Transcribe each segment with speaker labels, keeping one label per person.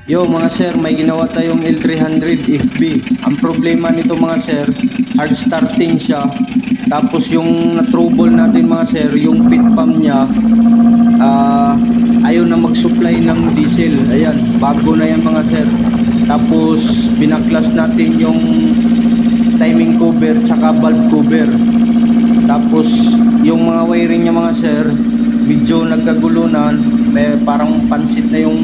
Speaker 1: Yo mga sir, may ginawa tayong L300 FB. Ang problema nito mga sir, hard starting siya. Tapos yung na-trouble natin mga sir, yung pit pump niya, ayaw na mag-supply ng diesel. Ayan, bago na yan mga sir. Tapos binaklas natin yung timing cover tsaka valve cover. Tapos yung mga wiring niya mga sir, medyo nagkagulo na, may parang pansit na yung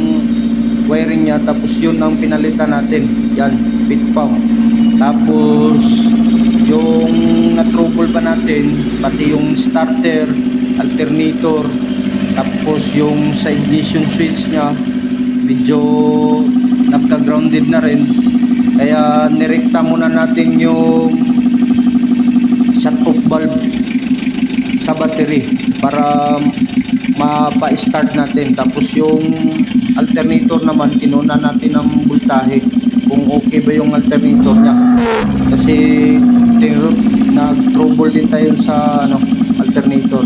Speaker 1: wiring niya. Tapos yun ang pinalitan natin, yan, pit pump. Tapos yung na-trouble pa natin, pati yung starter, alternator, tapos yung sa ignition switch niya medyo nagka-grounded na rin. Kaya nirekta muna natin yung shut off valve sa battery para mapa-start natin. Tapos yung alternator naman, kinuna natin ng voltahe kung okay ba yung alternator niya, kasi nag-trouble din tayo sa alternator.